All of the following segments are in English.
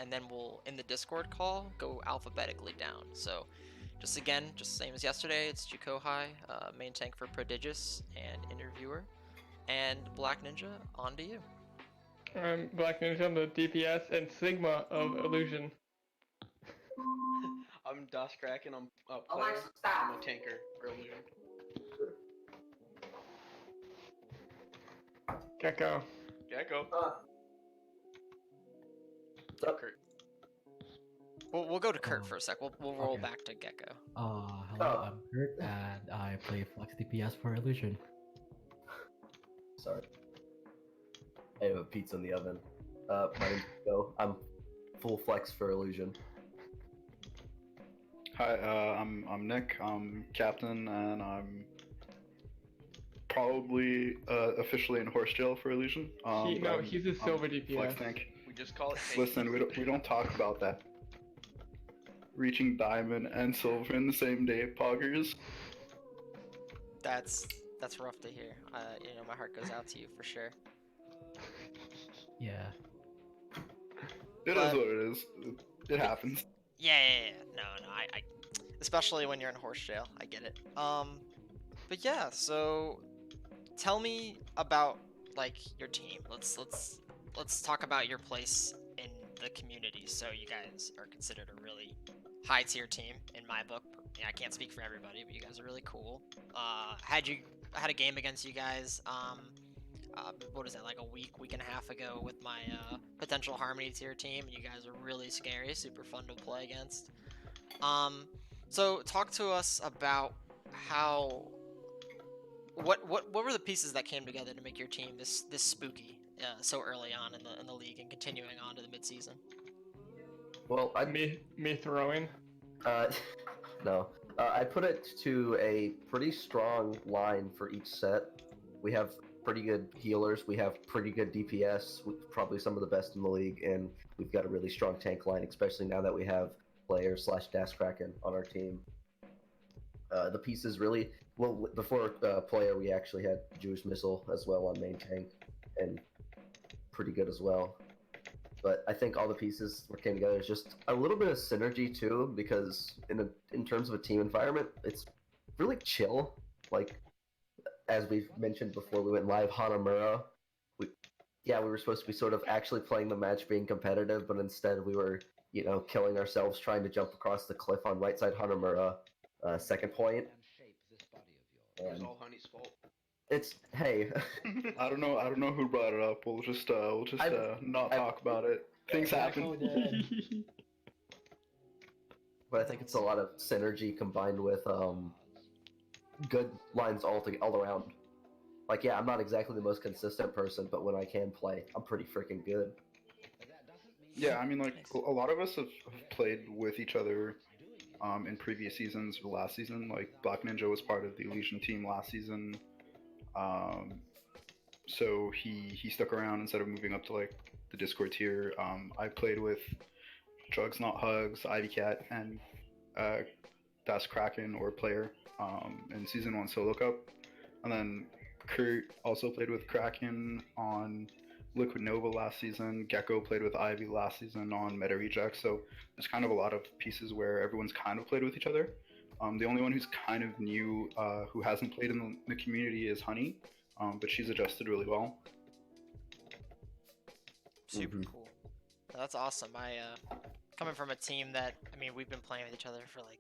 and then we'll, in the Discord call, go alphabetically down. So, just same as yesterday, it's JuCoHi, main tank for Prodigious and Interviewer, and Black Ninja, on to you. I'm Black Ninja, I'm the DPS and Sigma of Elusion. I'm Das Kraken, I'm a player. I'm a tanker for Elusion. Gecko. Kurt. We'll go to Kurt for a sec. We'll roll Okay. back to Gecko. Hello, I'm Kurt, and I play Flex DPS for Elusion. Sorry. I have a pizza in the oven. My name's Joe. I'm full flex for Elusion. Hi, I'm Nick. I'm captain, and I'm probably officially in horse jail for Illusion. He's a silver DPS. Flex tank. We just call it tank. Listen, we don't talk about that. Reaching diamond and silver in the same day, poggers. That's rough to hear. My heart goes out to you for sure. Yeah. It is what it is. It happens. Yeah. No, I especially when you're in horse jail, I get it. But yeah, so tell me about like your team. Let's talk about your place in the community. So you guys are considered a really high tier team in my book. I can't speak for everybody, but you guys are really cool. I had a game against you guys. What is that, like a week and a half ago with my potential Harmony tier team. You guys are really scary, super fun to play against. So talk to us about what were the pieces that came together to make your team this spooky so early on in the league and continuing on to the midseason. Well, Me throwing. No. I put it to a pretty strong line for each set. We have pretty good healers, we have pretty good DPS, probably some of the best in the league, and we've got a really strong tank line, especially now that we have player / Das Kraken on our team. The pieces really, well, before player, we actually had Jewish Missile as well on main tank, and pretty good as well. But I think all the pieces came together. It's just a little bit of synergy too, because in terms of a team environment, it's really chill. Like, as we've mentioned before, we went live Hanamura. We were supposed to be sort of actually playing the match, being competitive, but instead we were, killing ourselves trying to jump across the cliff on right side Hanamura, second point. It was all Honey's fault. It's hey. I don't know who brought it up. We'll just not talk about it. Things happen. But I think it's a lot of synergy combined with good lines all around. Like, yeah, I'm not exactly the most consistent person, but when I can play, I'm pretty freaking good. Yeah, I mean, like, a lot of us have played with each other in previous seasons or last season. Like, Black Ninja was part of the Elusion team last season. So he stuck around instead of moving up to, like, the Discord tier. I played with Drugs Not Hugs, Ivy Cat, and Das Kraken or player in Season 1 Solo Cup. And then Kurt also played with Kraken on Liquid Nova last season. Gecko played with Ivy last season on Meta Reject. So there's kind of a lot of pieces where everyone's kind of played with each other. The only one who's kind of new, who hasn't played in the community, is Honey, but she's adjusted really well. Super cool. That's awesome. Coming from a team that, we've been playing with each other for like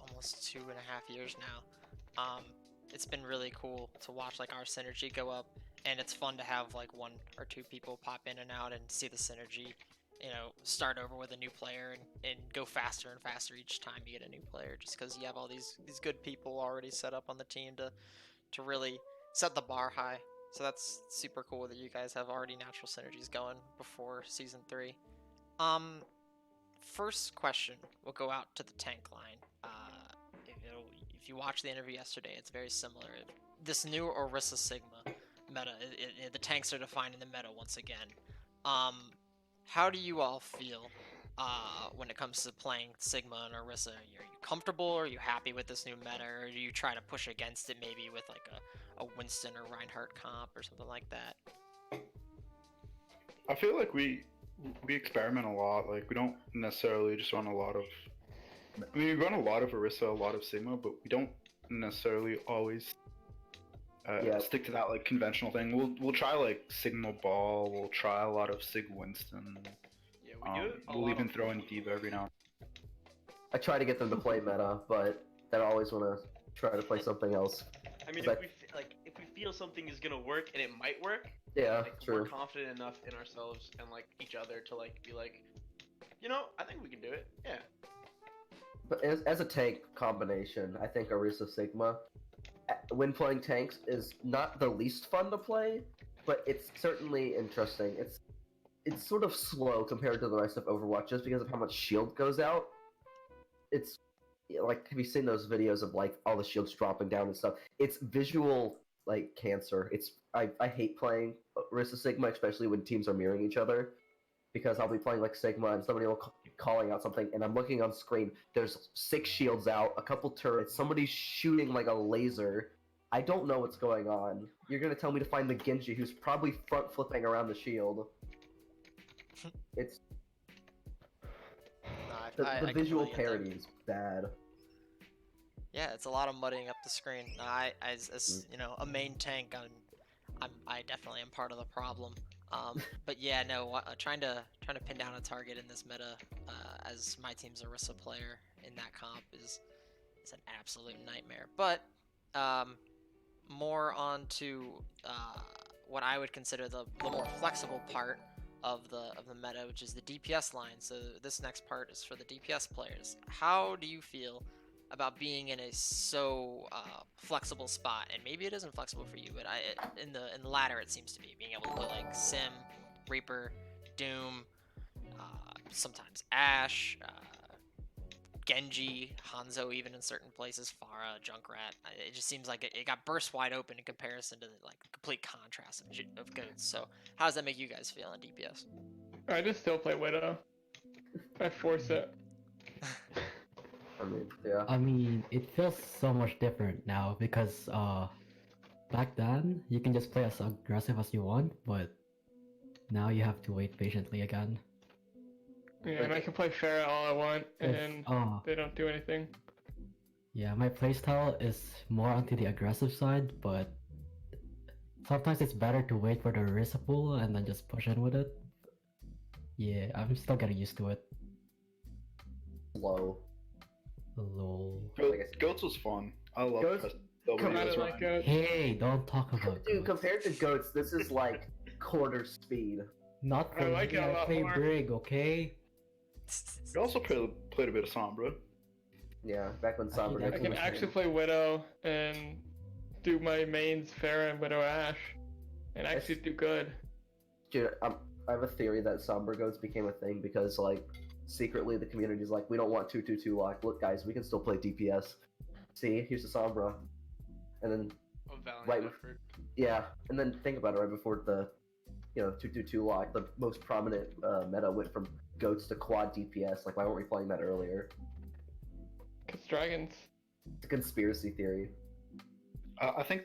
almost 2.5 years now. It's been really cool to watch like our synergy go up, and it's fun to have like 1 or 2 people pop in and out and see the synergy, start over with a new player and go faster and faster each time you get a new player, just because you have all these good people already set up on the team to really set the bar high. So that's super cool that you guys have already natural synergies going before Season 3. First question will go out to the tank line. If you watch the interview yesterday, it's very similar. This new Orisa Sigma meta, the tanks are defined in the meta once again. How do you all feel when it comes to playing Sigma and Orisa? Are you comfortable? Or are you happy with this new meta? Or do you try to push against it maybe with like a Winston or Reinhardt comp or something like that? I feel like we we experiment a lot. Like we don't necessarily just run a lot of. I mean, we run a lot of Orisa, a lot of Sigma, but we don't necessarily always Yeah. stick to that like conventional thing. We'll try like Sigma Ball. We'll try a lot of Sig Winston. Yeah, we do it a We'll lot even of- throw in Diva every now. I try to get them to play meta, but they always want to try to play something else. I mean, But- if we feel something is gonna work and it might work, Yeah, like, true. we're confident enough in ourselves and like each other to like be like, you know, I think we can do it. Yeah. But as a tank combination, I think Orisa Sigma, when playing tanks, is not the least fun to play, but it's certainly interesting. It's sort of slow compared to the rest of Overwatch just because of how much shield goes out. It's like, have you seen those videos of like all the shields dropping down and stuff? It's visual like cancer. I hate playing Orisa Sigma, especially when teams are mirroring each other, because I'll be playing like Sigma and somebody will be calling out something, and I'm looking on screen. There's 6 shields out, a couple turrets, somebody's shooting like a laser. I don't know what's going on. You're gonna tell me to find the Genji who's probably front flipping around the shield. It's No, the I visual completely get that. parody is bad. Yeah, it's a lot of muddying up the screen. No, as you know, a main tank, I definitely am part of the problem. But yeah, no, trying to pin down a target in this meta, as my team's Orisa player in that comp is an absolute nightmare. But more on to what I would consider the more flexible part of the meta, which is the DPS line. So this next part is for the DPS players. How do you feel about being in a so flexible spot? And maybe it isn't flexible for you, but in the latter it seems to be, being able to play like Sim, Reaper, Doom, sometimes Ashe, Genji, Hanzo, even in certain places, Pharah, Junkrat. It just seems like it got burst wide open in comparison to the like complete contrast of goats. So how does that make you guys feel on DPS? I just still play Widow. I force it. I mean, yeah. I mean, it feels so much different now because back then you can just play as aggressive as you want, but now you have to wait patiently again. Yeah, and I can play Pharah all I want, and Oh, they don't do anything. yeah, my playstyle is more onto the aggressive side, but sometimes it's better to wait for the Orisa pool and then just push in with it. Yeah, I'm still getting used to it. Slow. Lol. Goats was fun. I love Goats- press W Come out as of well. like a... Hey, don't talk about Dude, goats. compared to goats, this is like quarter speed. Not I for like me, it a I lot play more. Brig, okay? You also played a bit of Sombra. Yeah, back when Sombra I I got can too much actually game. play Widow and do my mains Pharah and Widow Ashe, and actually do good. Dude, I have a theory that Sombra goats became a thing because, like, secretly the community's like, we don't want 2-2-2 lock. Look, guys, we can still play DPS. See, here's the Sombra. And then, A valiant Right. effort. yeah, and then think about it, right before the, 2-2-2 lock, the most prominent meta went from goats to quad DPS. Like, why weren't we playing that earlier? Cause dragons. It's a conspiracy theory. I think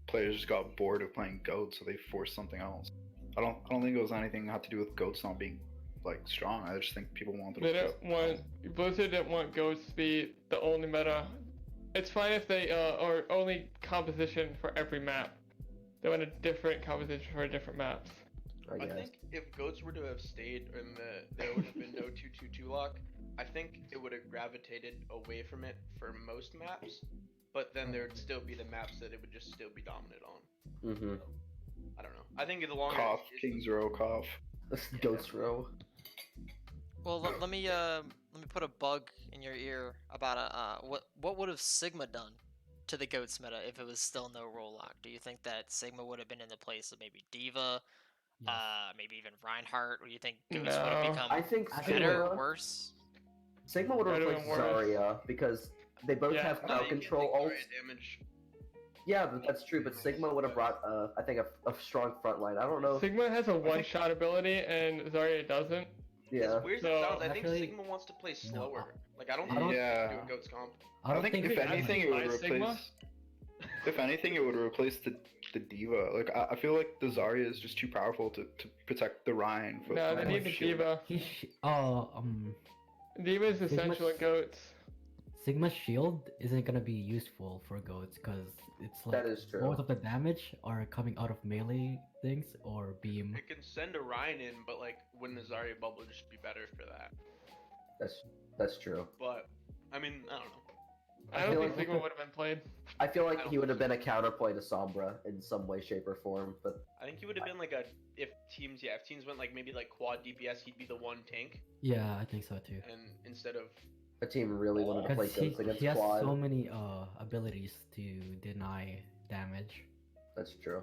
players just got bored of playing goats, so they forced something else. I don't think it was anything that had to do with goats not being like strong. I just think people wanted. They to didn't want Blizzard didn't want Ghosts to be the only meta. It's fine if they or only composition for every map. They want a different composition for different maps. I I guess. think if Goats were to have stayed and there would have been no 2-2-2 lock, I think it would have gravitated away from it for most maps, but then there would still be the maps that it would just still be dominant on. Mm-hmm. I don't know. I think in the long Cough, run, King's Row, cough. Ghost row. Well, let me put a bug in your ear about what would have Sigma done to the Goats meta if it was still no role lock? Do you think that Sigma would have been in the place of maybe Diva, Yes. maybe even Reinhardt? Or do you think Goats would No. have become I think better, Sigma, worse? Sigma would have Better replaced and worse. Zarya because they both Yeah. have no, crowd you can control take ults. Zarya damage. Yeah, that's true, but Sigma would have brought, I think, a strong front line. I don't know. Sigma has a one-shot ability and Zarya doesn't. Yeah. As weird as So, it sounds, I think actually- Sigma wants to play No, slower. Like I don't I think don't- he Yeah. can do a Goats comp. I don't think think if Think anything, it would by Sigma? replace. If anything, it would replace the the diva. Like I feel like the Zarya is just too powerful to protect the Rhine. No, they from, need the shield. diva. Diva is essential in goats. Sigma's shield isn't gonna be useful for goats because it's like That is true. most of the damage are coming out of melee things or beam. It can send a Rhine in, but like when the Zarya bubble would just be better for that. That's true. But I mean, I don't know. I feel don't like think Sigma would have been played. I feel I like don't he would have think been a counterplay to Sombra in some way, shape, or form. But I think he would have been like if teams went like maybe like quad DPS, he'd be the one tank, Yeah, I think so too. and instead of a team really wanted to play Because goats against he has Quad. so many abilities to deny damage. That's true.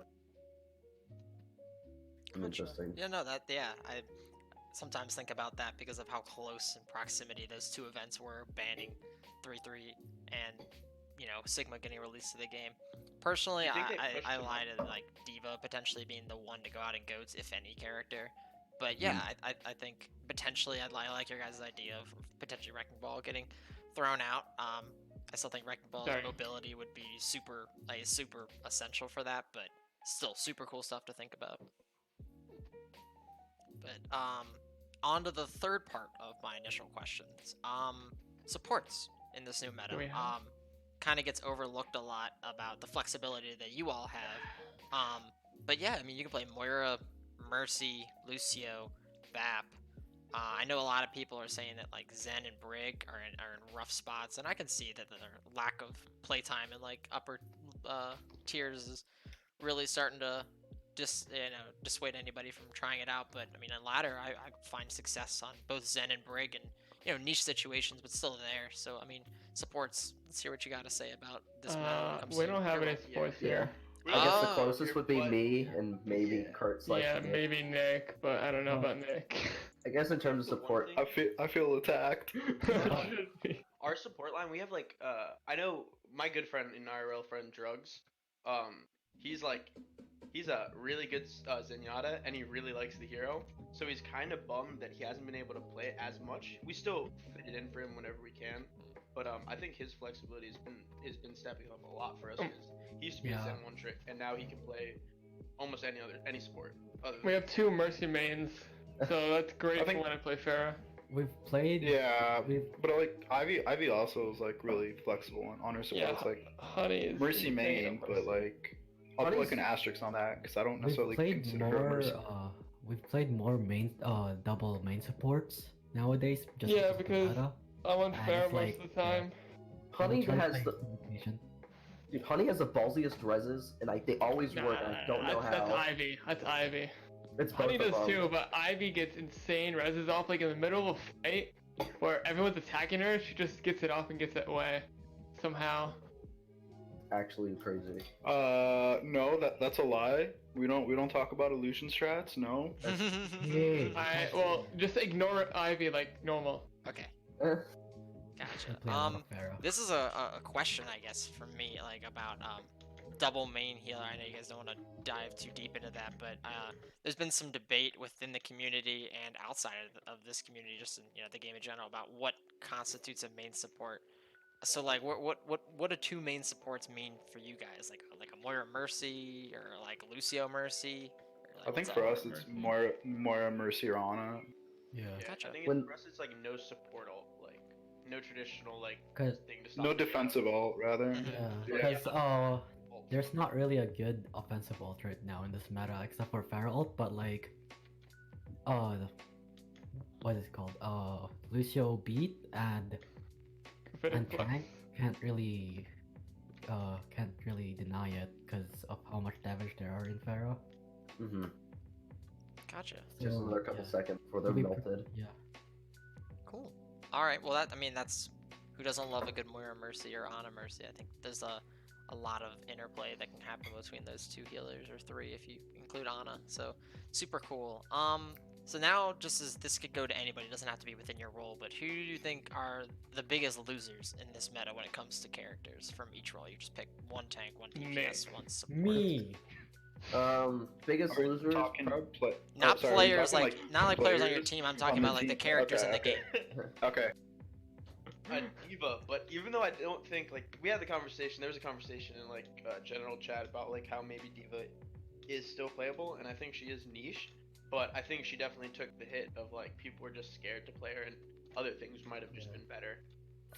Gotcha. Interesting. Yeah, no, I sometimes think about that because of how close in proximity those two events were, banning 3-3 and, Sigma getting released to the game. Personally, You think they pushed I them lie up? to, like, Diva potentially being the one to go out in goats, if any character. But yeah, I think potentially I like your guys' idea of potentially Wrecking Ball getting thrown out. I still think Wrecking Ball's Sorry. mobility would be super essential for that, but still super cool stuff to think about. But on to the third part of my initial questions. Supports in this new meta. Do we have- Kind of gets overlooked a lot about the flexibility that you all have. But yeah, I mean, you can play Moira, Mercy, Lucio, Vap. I know a lot of people are saying that like Zen and Brig are in rough spots, and I can see that their lack of playtime in like upper tiers is really starting to dissuade anybody from trying it out. But I mean, in ladder, I find success on both Zen and Brig, and niche situations, but still there. So I mean, supports. Let's hear what you got to say about this meta when it comes We to don't have hero. any sports here. I guess the Oh, closest would be but- me and maybe Kurt / Yeah, Nick. maybe Nick, but I don't know Oh. about Nick. I guess in terms of The one support, thing- I feel attacked. Should be. Our support line, we have like I know my good friend in IRL friend Drugs. He's a really good Zenyatta, and he really likes the hero. So he's kind of bummed that he hasn't been able to play it as much. We still fit it in for him whenever we can, but I think his flexibility has been stepping up a lot for us. 'Cause he used to be a Yeah. Zen one trick, and now he can play almost any sport. Other We than have two Mercy mains, so that's great I think- for when I play Pharah. We've played. Yeah, We've but like Ivy also is like really flexible on her support. Yeah, It's like Honey is Mercy insane main, on but Mercy. like I'll put Honey's- like an asterisk on that because I don't we've necessarily played consider her a more. Mercy. We've played more main double main supports nowadays. Just Yeah, of the because- meta. I'm on and Pharah it's most like, of the time. Honey We're trying to has play the communication. dude, Honey has the ballsiest reses, and they always work. And I don't know that's how. Ivy. That's Ivy. It's both Honey of does them. too, but Ivy gets insane reses off like in the middle of a fight where everyone's attacking her. She just gets it off and gets it away somehow. Actually crazy. No, that's a lie. We don't talk about illusion strats. No. Yay. I well just ignore Ivy like normal. Okay, Eh, I gotcha. play a lot of Pharah. This is a question, I guess, from me, like about double main healer. I know you guys don't want to dive too deep into that, but there's been some debate within the community and outside of this community, just in the game in general, about what constitutes a main support. So like, what do two main supports mean for you guys? Like a Moira Mercy or like Lucio Mercy? Or, like, I think what's for up? us it's more Mercy or Ana. Yeah. Gotcha. I think When- for us it's like no support ult, like no traditional like 'Cause- thing to stop. No the defensive ult rather. Yeah, Yeah. because ult. there's not really a good offensive ult right now in this meta except for Pharah ult, but like what is it called? Lucio beat and Tank can't really deny it because of how much damage there are in Pharah. Mm-hmm. Gotcha. Just So, another couple yeah. seconds before they're It'll be melted. Yeah. Cool. All right. Well, that's who doesn't love a good Moira Mercy or Ana Mercy. I think there's a lot of interplay that can happen between those two healers, or three if you include Ana. So super cool. So now, just as this could go to anybody, it doesn't have to be within your role, but who do you think are the biggest losers in this meta when it comes to characters from each role? You just pick one tank, one DPS, one support. Me. Biggest Are we losers. talking prob- play- Not oh, sorry, are we players talking, not like players on your players team. I'm talking on the about like the team? characters in the Okay, game. Okay. a diva, but even though I don't think like we had the conversation, there was a conversation in like general chat about like how maybe diva is still playable, and I think she is niche, but I think she definitely took the hit of like people were just scared to play her, and other things might have just Yeah. been better.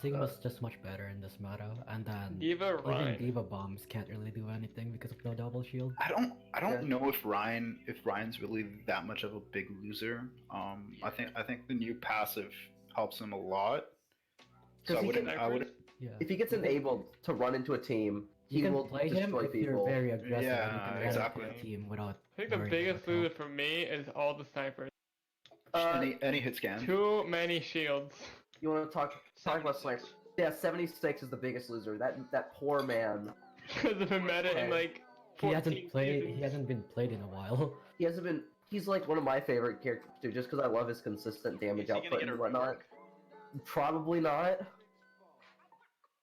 Sigma's just much better in this meta, and then Diva even Ryan. Diva bombs can't really do anything because of no double shield. I don't Yeah. know if Ryan's really that much of a big loser. I think the new passive helps him a lot. So 'Cause I he wouldn't can- I wouldn't Yeah. If he gets enabled to run into a team, You he can will play him destroy if you're people. very aggressive and you Yeah, can run exactly. into a team without. I think the worrying biggest about health. loser for me is all the snipers. any hit scan. Too many shields. You want to talk about sniper? 76. Yeah, 76 is the biggest loser. That poor man. Because of a meta in Okay. like He 14 hasn't played. seasons. He hasn't been played in a while. He hasn't been. He's like one of my favorite characters too, just because I love his consistent damage Is he gonna output get a and whatnot. rework? Probably not.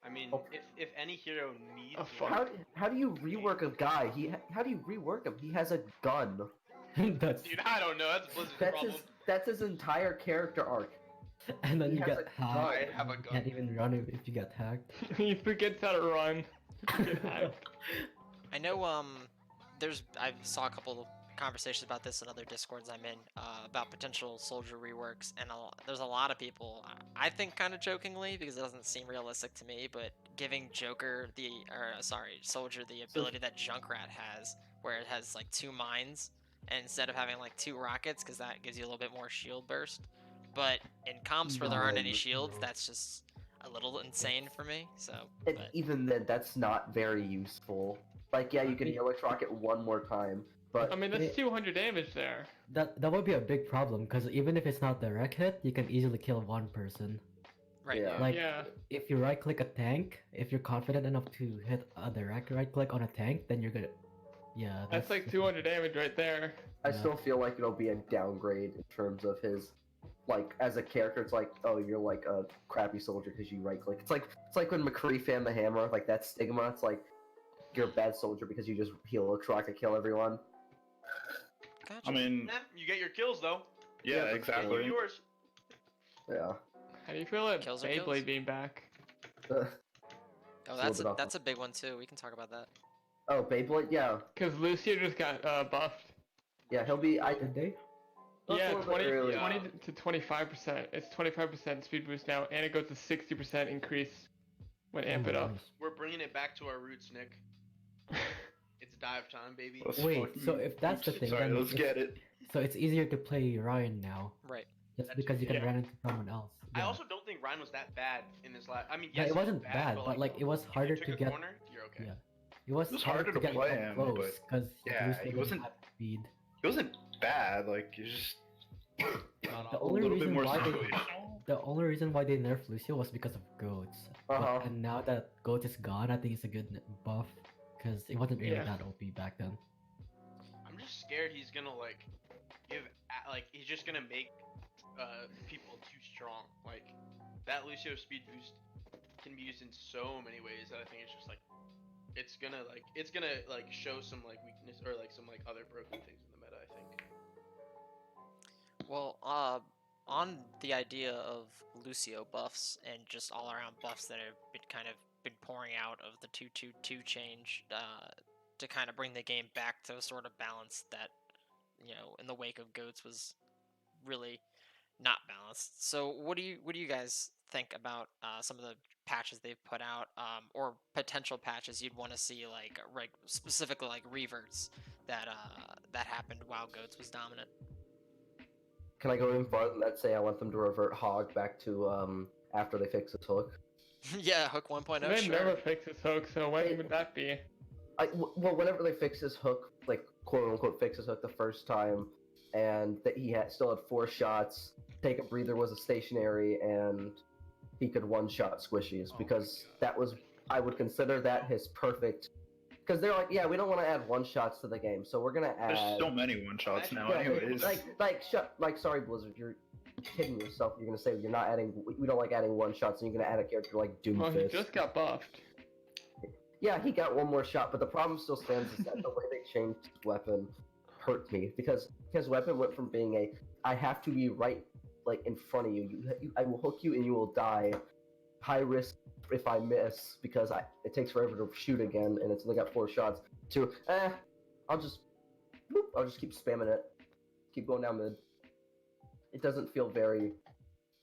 I mean, Oh. if any hero needs Oh, fuck. one, How do you rework a guy? How do you rework him? He has a gun. That's dude, I don't know. That's Blizzard's That's problem. that's his entire character arc. and then he you has get a hacked. gun. I have a You gun. can't even run if you get hacked. He forgets how to run. Get hacked. I know I saw a couple conversations about this in other discords I'm in about potential soldier reworks, and there's a lot of people, I think kind of jokingly because it doesn't seem realistic to me, but giving soldier the ability that Junkrat has, where it has like 2 mines and instead of having like 2 rockets, because that gives you a little bit more shield burst. But in comps where there aren't any shields, that's just a little insane for me. So, And but even then, that's not very useful. Like, yeah, you can heal a rocket one more time, but I mean, that's 200 damage there. That would be a big problem because even if it's not direct hit, you can easily kill one person. right. Yeah. Like Yeah. if you right click a tank, if you're confident enough to hit a direct right click on a tank, then you're good. Yeah, That's like 200 damage right there. I Yeah. still feel like it'll be a downgrade in terms of his, like, as a character. It's like, oh, you're like a crappy soldier because you right click. It's like when McCree fanned the hammer, like that stigma. It's like you're a bad soldier because you just heal a rocket, kill everyone. Gotcha. I mean, Eh, you get your kills though. yeah, but exactly. They're yours. Yeah. How do you feel about Kills are kills. Beyblade being back? Oh, It's a little bit that's a big one too. We can talk about that. Oh, Beyblade. Yeah, Because Lucio just got buffed. yeah. He'll be. Did they? That's a Yeah, little bit 20, early. 20 to 25%. It's 25% speed boost now, and it goes to 60% increase when amp Oh, it up. nice. We're bringing it back to our roots, Nick. It's dive time, baby. Let's Wait, fucking- so if that's the thing, sorry, then let's get it. So it's easier to play Ryan now, Right. just That's- because you can yeah. run into someone else. I Yeah. also don't think Ryan was that bad in this last. I mean, Yeah, yes, it he was wasn't bad, but like it was if harder you took to a get. corner, you're okay. Yeah, it was, It was harder harder to to get play up him, close but because yeah, he wasn't- speed. He wasn't bad. Like he's just Not The all- a only little bit reason more why they, situational. the only reason why they nerfed Lucio was because of goats. Uh-huh. And now that goat is gone, I think it's a good buff because it wasn't really Yeah. that OP back then. I'm just scared he's gonna like he's just gonna make people too strong. Like that Lucio speed boost can be used in so many ways that I think it's just like it's gonna show some like weakness or like some like other broken things in the meta. I think. Well, on the idea of Lucio buffs and just all around buffs that have been pouring out of the 2-2-2 change to kind of bring the game back to a sort of balance that, in the wake of goats was really not balanced. So what do you guys think about some of the patches they've put out, or potential patches you'd want to see, like specifically like reverts that happened while goats was dominant? Can I go even farther than that? Say I want them to revert Hog back to after they fix his hook. Yeah, hook 1.0. They Sure. never fix his hook, so when would that be? Well, whenever they fix his hook, like quote unquote fix his hook the first time, and that he still had 4 shots. Take a breather was a stationary, and he could one shot squishies because that was, I would consider that his perfect. Because they're like, yeah, we don't want to add one shots to the game, so we're gonna add. There's so many one shots now, Yeah, anyways. sorry, Blizzard, you're kidding yourself. You're gonna say you're not adding. We don't like adding one shots, and you're gonna add a character like Doomfist. Well, he just got buffed. Yeah, he got one more shot, but the problem still stands is that the way they changed his weapon hurt me because his weapon went from being I have to be right like in front of you. I will hook you and you will die, high risk if I miss because it takes forever to shoot again, and it's only got 4 shots. To I'll just keep spamming it, keep going down mid. It doesn't feel very,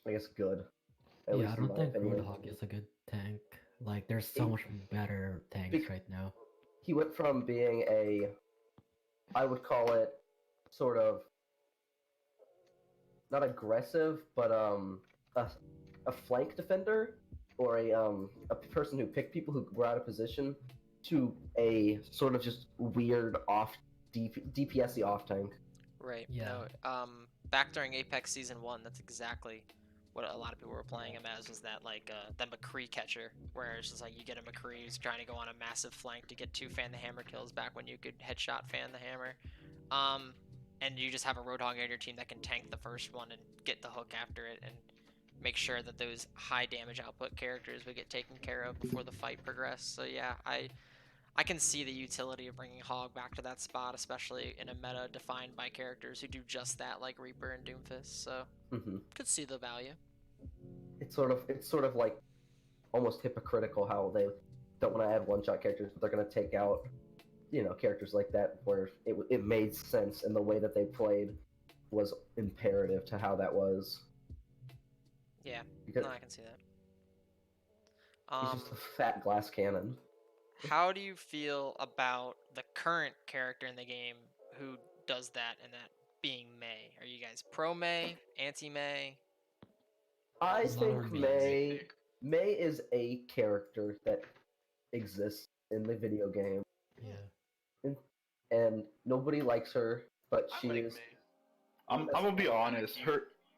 I guess, good. At Yeah, least I in don't my think opinion. Roadhog is a good tank. Like, there's so much better tanks Bec- right now. He went from being I would call it sort of not aggressive, but a flank defender or a person who picked people who were out of position to a sort of just weird off DPSy off tank. Right. Yeah. No. Back during Apex Season 1, that's exactly what a lot of people were playing him as, was that like the McCree catcher, where it's just like you get a McCree who's trying to go on a massive flank to get 2 fan the hammer kills back when you could headshot fan the hammer. And you just have a Roadhog on your team that can tank the first one and get the hook after it and make sure that those high damage output characters would get taken care of before the fight progressed. So yeah, I can see the utility of bringing Hog back to that spot, especially in a meta defined by characters who do just that, like Reaper and Doomfist. So, could see the value. It's sort of like almost hypocritical how they don't want to add one-shot characters, but they're going to take out, characters like that where it made sense, and the way that they played was imperative to how that was. Yeah, Because no, I can see that. he's just a fat glass cannon. How do you feel about the current character in the game who does that, and that being Mei? Are you guys pro Mei, anti Mei? I It's not think hard to Mei is a character that exists in the video game, Yeah. and nobody likes her, but I she like is. May. I'm gonna be honest.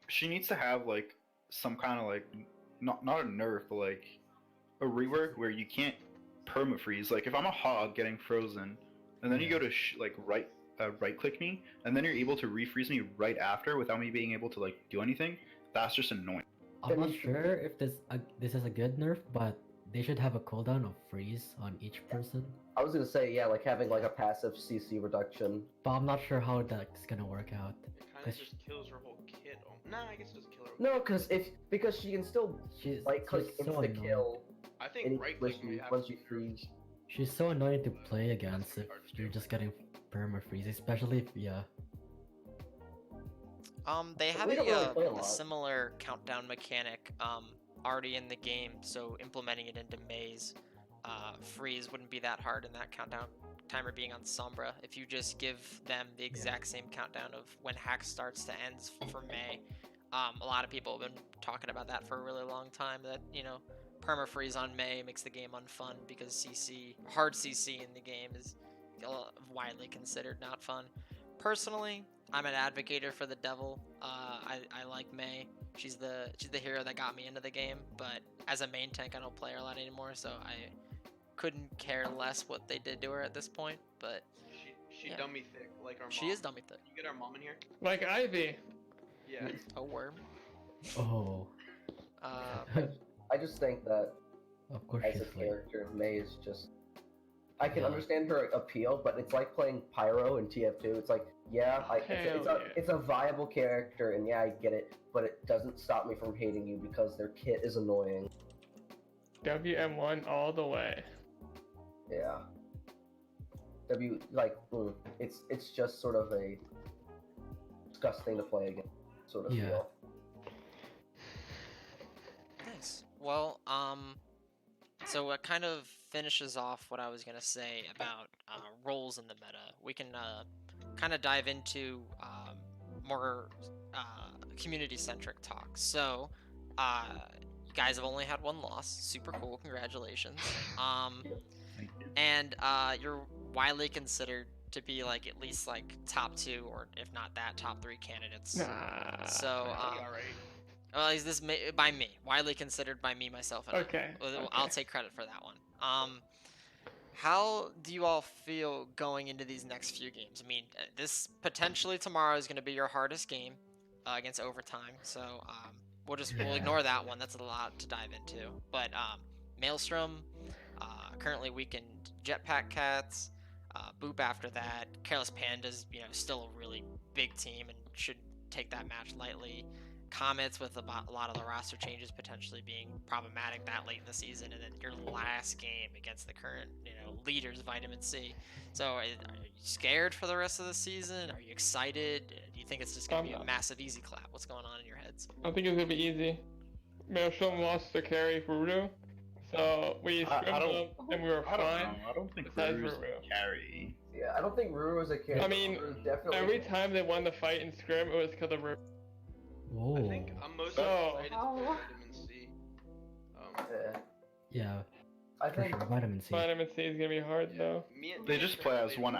She needs to have like some kind of like not a nerf, but like a rework where you can't permafreeze. Like if I'm a hog getting frozen, and then you go to right click me, and then you're able to refreeze me right after without me being able to like do anything. That's just annoying. I'm not sure if this is a good nerf, but they should have a cooldown of freeze on each person. I was gonna say, yeah, like having like a passive CC reduction. But I'm not sure how that's gonna work out. It kind of just kills her whole kit. Nah, I guess it doesn't kill her. No, because she can still She's click so insta annoying. kill. I think Any right click may have once to you be nerfed. freeze. She's so annoying to play against pretty if hard to you're do. just getting perma freeze, especially if They have We don't really play a a lot. similar countdown mechanic already in the game, so implementing it into Mei's freeze wouldn't be that hard in that countdown timer being on Sombra. If you just give them the exact same countdown of when hack starts to ends for Mei. A lot of people have been talking about that for a really long time, that, perma freeze on Mei makes the game unfun because hard CC in the game is widely considered not fun. Personally, I'm an advocator for the devil. I like Mei. She's the hero that got me into the game, but as a main tank, I don't play her a lot anymore, so I couldn't care less what they did to her at this point. But She Yeah. dummy thick, like our mom. she is dummy thick. You get our mom in here? Like Ivy. Yeah. A worm. oh, I just think that of course as a she's like character, Mei is just. I can Yeah. understand her appeal, but it's like playing Pyro in TF2. It's like, it's a viable character, and yeah, I get it, but it doesn't stop me from hating you because their kit is annoying. WM1 all the way. Yeah. It's just sort of a disgusting to play against sort of Yeah. feel. Nice. Well, so it kind of finishes off what I was gonna say about roles in the meta. We can kind of dive into more community-centric talk. So, you guys have only had one loss. Super cool. Congratulations. Thank you. And you're widely considered to be like at least like top 2, or if not that, top 3 candidates. Nah. So, Alright. well, is this by me? Widely considered by me, myself, and I. Okay. I'll okay. take credit for that one. How do you all feel going into these next few games? I mean, this potentially tomorrow is going to be your hardest game against Overtime, so we'll Yeah. ignore that one. That's a lot to dive into. But Maelstrom, currently weakened Jetpack Cats, Boop after that. Careless Panda's still a really big team and should take that match lightly. comments with a lot of the roster changes potentially being problematic that late in the season, and then your last game against the current, leaders, Vitamin C. So, are you scared for the rest of the season? Are you excited? Do you think it's just gonna be a massive easy clap? What's going on in your heads? I think it's gonna be easy. Maelstrom lost to carry Ruru, so we scrimmed them and we were fine. I don't think besides Ruru's Ruru. a carry. Yeah, I don't think Ruru was a carry. I mean, Ruru definitely. every time they won the fight in scrim, it was because of Ruru. Whoa. I think I'm most So- excited for Vitamin C. Yeah, Yeah, I for think sure. Vitamin C. Vitamin C is gonna be hard though. They just play as one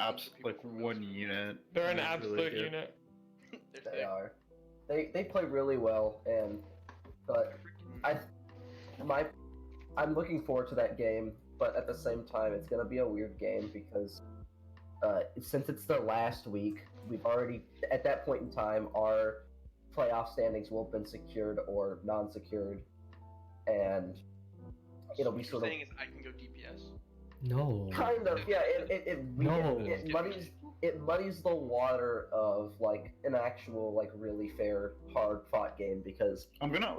one unit. They're an Really absolute good. unit. they are. They play really well, but I'm looking forward to that game. But at the same time, it's gonna be a weird game because since it's the last week, we've already at that point in time our playoff standings will have been secured or non-secured, and it'll be what sort you're of saying is I can go DPS. No. kind of it muddies the water of like an actual like really fair hard fought game because I'm gonna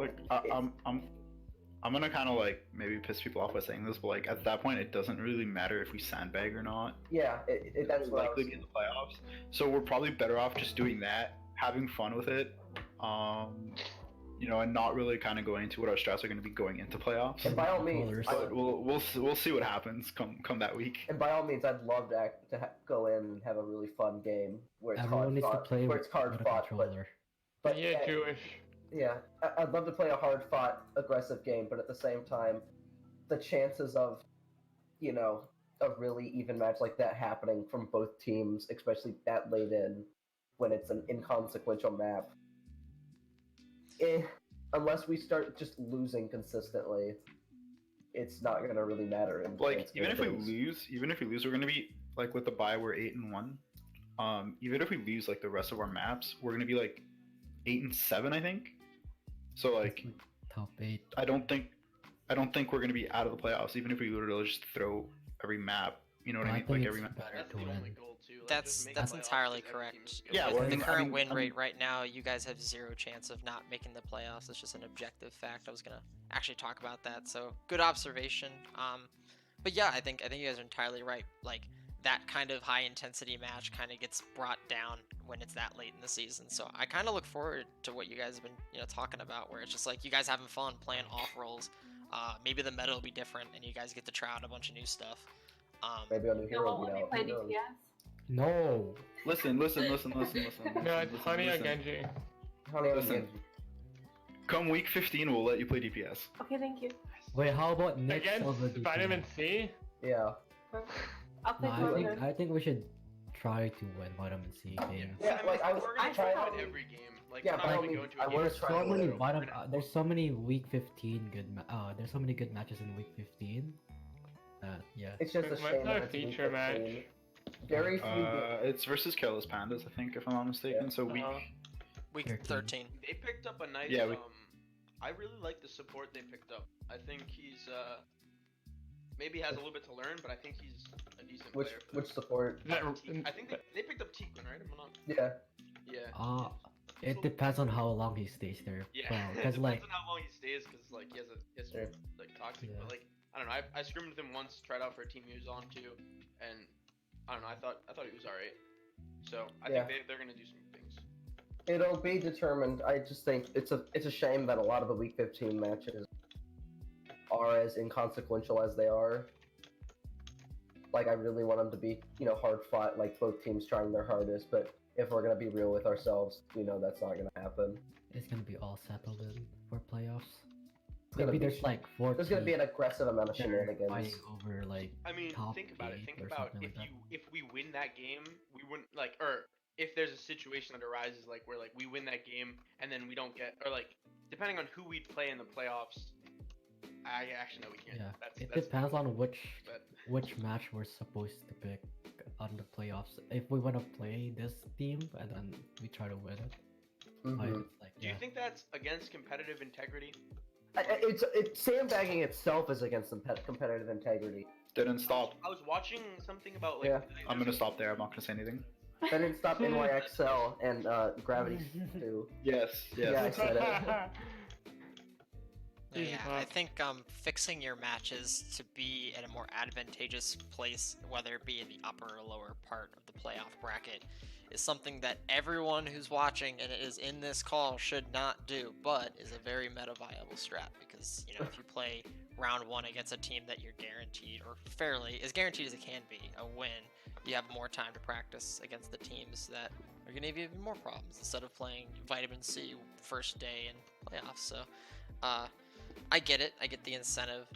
I'm gonna kind of like maybe piss people off by saying this, but like at that point it doesn't really matter if we sandbag or not. yeah that's We're what I likely was, to be in the playoffs, so we're probably better off just doing that, having fun with it, and not really kind of going into what our strats are going to be going into playoffs. and by all means But we'll see what happens come that week. and by all means I'd love to go in and have a really fun game where it's Everyone hard needs to fought, play where with it's hard a fought controller. but Yeah, Jewish. yeah, I'd love to play a hard fought aggressive game, but at the same time the chances of a really even match like that happening from both teams, especially that late in when it's an inconsequential map, unless we start just losing consistently, it's not gonna really matter. Like even if we lose, we're gonna be like with the bye we're 8-1. Even if we lose like the rest of our maps, we're gonna be like 8-7, I think. So like Top 8. I don't think we're gonna be out of the playoffs, even if we literally just throw every map. You know what I mean? Like every map. better That's to the only win. goal too. Like, That's just make the playoffs entirely because every team correct. is good. Yeah, With well, the I current mean- win I mean- rate right now, you guys have 0 chance of not making the playoffs. It's just an objective fact. I was gonna actually talk about that. So good observation. But yeah, I think you guys are entirely right. Like that kind of high intensity match kind of gets brought down when it's that late in the season. So I kind of look forward to what you guys have been talking about, where it's just like you guys having fun playing off roles. Maybe the meta will be different, and you guys get to try out a bunch of new stuff. maybe a new hero will Let be me out. play Who knows? DPS. No. Listen. No, it's Honey or Genji. Honey, Listen. Come week 15, we'll let you play DPS. Okay, thank you. Wait, how about Nick Silva Against DPS? Vitamin C? yeah. I'll play No, Roger. I think we should try to win Vitamin C games. Yeah, like, we're gonna try try out- to every game. Like, Yeah, we're by not all gonna go means, into a I game wanna and try say, out So many We're there's so many week 15 there's so many good matches in week 15. Yeah. It's just a Might shame play that a it's week feature match. 15. Very few. It's versus Careless Pandas, I think, if I'm not mistaken. Yeah. So week. Week 13. 13. They picked up a nice. Yeah, we- I really like the support they picked up. I think he's maybe has a little bit to learn, but I think he's a decent Which player. for which support? Is that- I think they picked up Tequin, right? Am I not? Yeah. Yeah. It depends on how long he stays there. Yeah. Well, It because depends like on how long he stays, because like he has a history of, like toxic. Yeah. But like I don't know. I scrimmed with him once, tried out for a team he was on too, and I don't know. I thought he was alright. So I Yeah. think they're gonna do some things. It'll be determined. I just think it's a shame that a lot of the week 15 matches are as inconsequential as they are. Like I really want them to be, hard fought, like both teams trying their hardest, but if we're gonna be real with ourselves, we know that's not gonna happen. it's gonna be all settled in for playoffs. It's gonna Maybe be- there's like 4 There's gonna be an aggressive amount of that are fighting shenanigans. over like I mean, top think about it. 8 Think or about something like if we win that game, we wouldn't or if there's a situation that arises like where like we win that game and then we don't get, or like depending on who we play in the playoffs. I actually know we can't. Yeah, That's, it that's depends on which but match we're supposed to pick on the playoffs. If we want to play this team and then we try to win it, like, Mhm. it's like do you think that's against competitive integrity? It's sandbagging itself is against competitive integrity. Didn't stop. I was watching something about like Yeah. I'm gonna stop there. I'm not gonna say anything. That didn't stop NYXL and Gravity 2. Yes, yes. Yeah, I said it. Easy Yeah, pop. I think fixing your matches to be at a more advantageous place, whether it be in the upper or lower part of the playoff bracket, is something that everyone who's watching and is in this call should not do, but is a very meta viable strat because, you know, if you play round 1 against a team that you're guaranteed, or fairly, as guaranteed as it can be, a win, you have more time to practice against the teams that are going to give you even more problems instead of playing Vitamin C first day in playoffs. So, I get it. I get the incentive.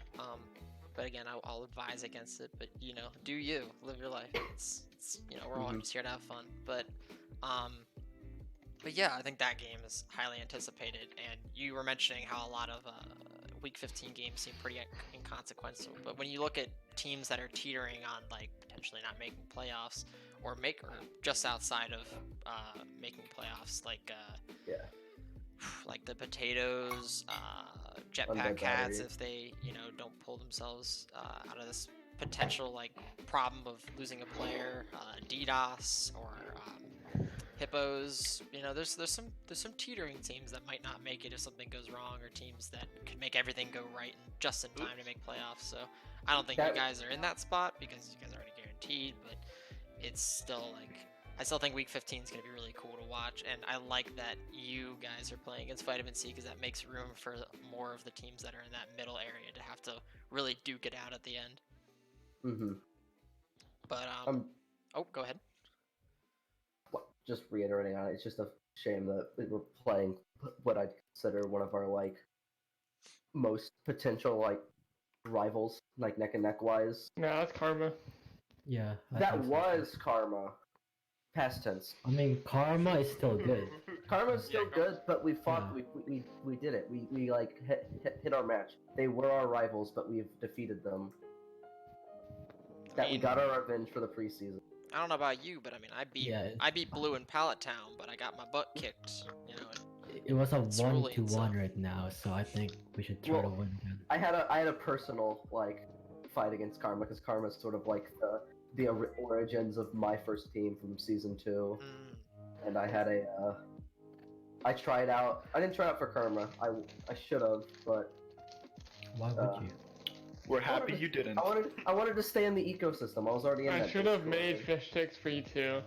But again, I'll advise against it. But you know, do you live your life? It's you know, we're all just here to have fun. But yeah, I think that game is highly anticipated. And you were mentioning how a lot of Week 15 games seem pretty inconsequential. But when you look at teams that are teetering on like potentially not making playoffs or just outside of making playoffs, like like the Potatoes, Jetpack Undead Cats, Battery. if they, you know, don't pull themselves out of this potential like problem of losing a player, DDoS or Hippos, you know, there's some teetering teams that might not make it if something goes wrong, or teams that could make everything go right just in time to make playoffs. So I don't think you guys are in that spot because you guys are already guaranteed, but it's still like, I still think Week 15 is going to be really cool to watch, and I like that you guys are playing against Vitamin C because that makes room for more of the teams that are in that middle area to have to really duke it out at the end. Mm-hmm. But oh, go ahead. Just reiterating on it, it's just a shame that we're playing what I'd consider one of our like most potential like rivals, like neck and neck wise. No, that's Karma. Yeah. I That think so, too. was Karma. Past tense. I mean, Karma is still good. Karma's still good, but we fought. Yeah. We did it. We like hit our match. They were our rivals, but we've defeated them. We got our revenge for the preseason. I don't know about you, but I mean, I beat Blue in Pallet Town, but I got my butt kicked. You know. It was a ruling, 1-1 so. right now, so I think we should try to win again. I had a personal like fight against Karma because Karma's sort of like the origins of my first team from season 2, and I had I tried out. I didn't try out for Karma. I should have, but Why would you? We're happy you didn't. I wanted to stay in the ecosystem. I was already in. I should have made fish sticks for you too.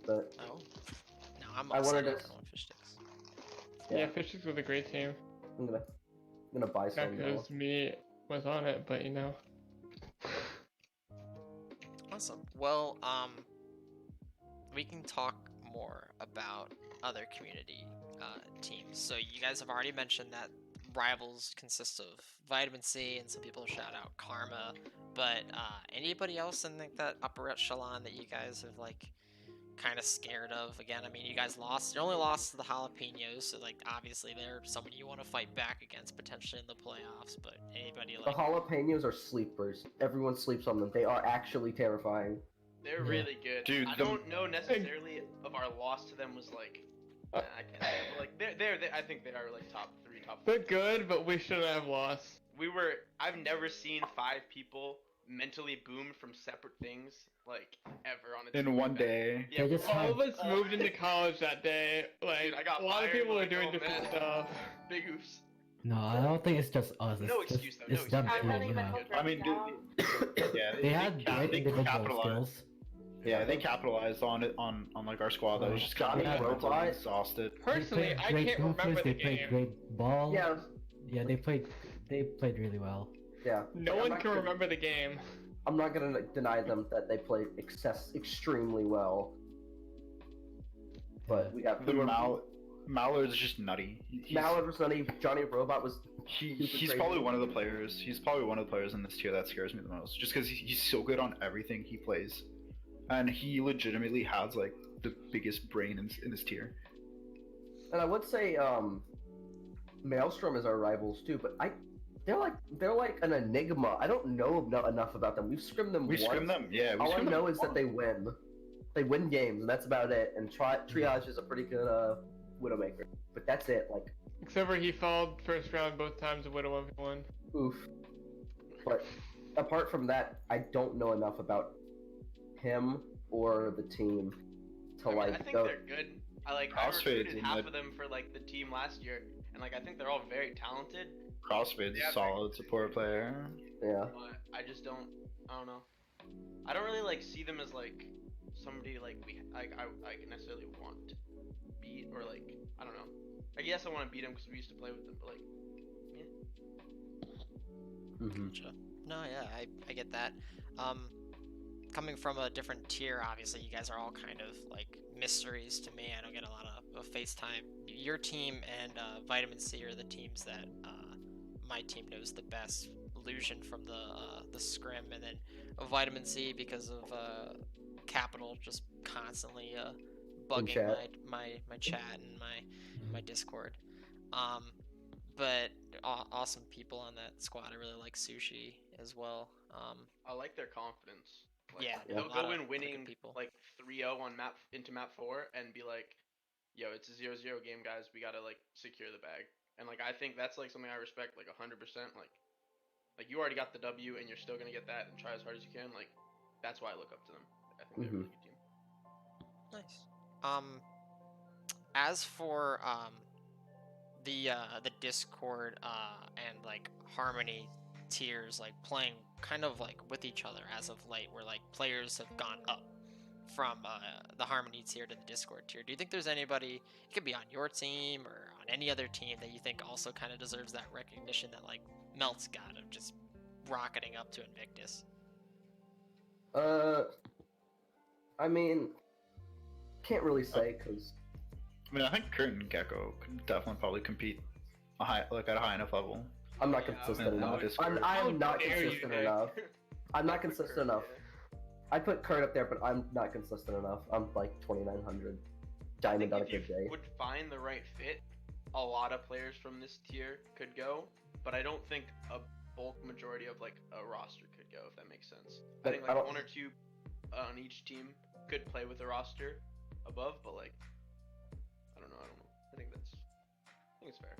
But Oh. No, I'm I wanted upset to- on fish sticks. Yeah, fish sticks was a great team. I'm gonna buy Not some now. because me was on it, but you know. Awesome. Well, we can talk more about other community teams. So you guys have already mentioned that rivals consist of Vitamin C, and some people shout out Karma. But anybody else in like that upper echelon that you guys have like kind of scared of? Again, I mean, you guys lost. You only lost to the Jalapenos, so like obviously they're somebody you want to fight back against potentially in the playoffs. But anybody The like jalapenos are sleepers. Everyone sleeps on them. They are actually terrifying. They're Yeah. really good. Dude, I the- don't know necessarily if our loss to them was like. I can't say, but like they're I think they are like top 3, top 4. They're good, but we shouldn't have lost. I've never seen 5 people mentally boom from separate things like ever on a team In one like that. day. Yeah, They just All have- of us moved into college that day. Like, Dude, I got a lot of fired, people are like, doing oh, different man. stuff. Big oops. No, I don't think it's just us. It's No just, excuse, though, It's no them excuse. too. I'm not even Yeah. good. I mean, yeah, They had ca- great they individual capitalized. skills. Yeah, they capitalized on it on like our squad. That was just Johnny kind of Robot. exhausted. Personally, They played I great can't movements, remember they the played game. great ball. Yeah, Yeah, they played really well. yeah. No I'm one not can gonna- remember the game. I'm not gonna deny them that they played extremely well. But we got The Mallard is just nutty. Mallard was nutty. Johnny Robot was. He's crazy. probably one of the players. He's probably one of the players in this tier that scares me the most, just because he's so good on everything he plays, and he legitimately has like the biggest brain in this tier. And I would say Maelstrom is our rivals too, but they're like an enigma. I don't know enough about them. We've scrimmed them. We once. scrim them, yeah. All I know is that they win. They win games, and that's about it. And Triage is a pretty good Widowmaker, but that's it. Like, Except for he fouled first round both times of Widow 1v1. oof. But apart from that, I don't know enough about him or the team to I mean, like I think go. they're good. I Crossfades recruited in half the- of them for like the team last year, and like I think they're all very talented. Crossfade's Yeah, a solid support player. Yeah. But I just don't. I don't know. I don't really like see them as like somebody like I necessarily want to beat or like I don't know. I guess I want to beat them because we used to play with them, but like Hmm. Gotcha. No, yeah, I get that. Coming from a different tier, obviously, you guys are all kind of like mysteries to me. I don't get a lot of FaceTime. Your team and Vitamin C are the teams that my team knows the best. Elusion from the scrim, and then Vitamin C because of Capital just constantly bugging chat. my chat and my Discord. But awesome people on that squad. I really like Sushi as well. I like their confidence. Like, Yeah, they'll a lot go of in good winning people. like 3-0 on map 4 and be like, "Yo, it's a 0-0 game, guys. We gotta like secure the bag." And like I think that's like something I respect like 100%. Like you already got the W and you're still gonna get that and try as hard as you can. Like that's why I look up to them. I think they're a really good team. Nice. As for the Discord and like Harmony tiers, like playing kind of like with each other as of late, where like players have gone up from the Harmony tier to the Discord tier. Do you think there's anybody? It could be on your team or on any other team that you think also kind of deserves that recognition that like Melt's got of just rocketing up to Invictus. I mean, can't really say because I mean, I think Kurt and Gecko could definitely probably compete at a high enough level. I'm not Yeah, consistent I would- enough. Discord. I am not How dare you, consistent Nick? enough. I'm not I put consistent Kurt enough. there. I put Kurt up there, but I'm not consistent enough. I'm like 2,900 I diamond think on a if you good day. would find the right fit, a lot of players from this tier could go, but I don't think a bulk majority of like a roster could go, if that makes sense. I Like, think I like don't- one or two on each team could play with a roster above, but like I don't know. I think it's fair.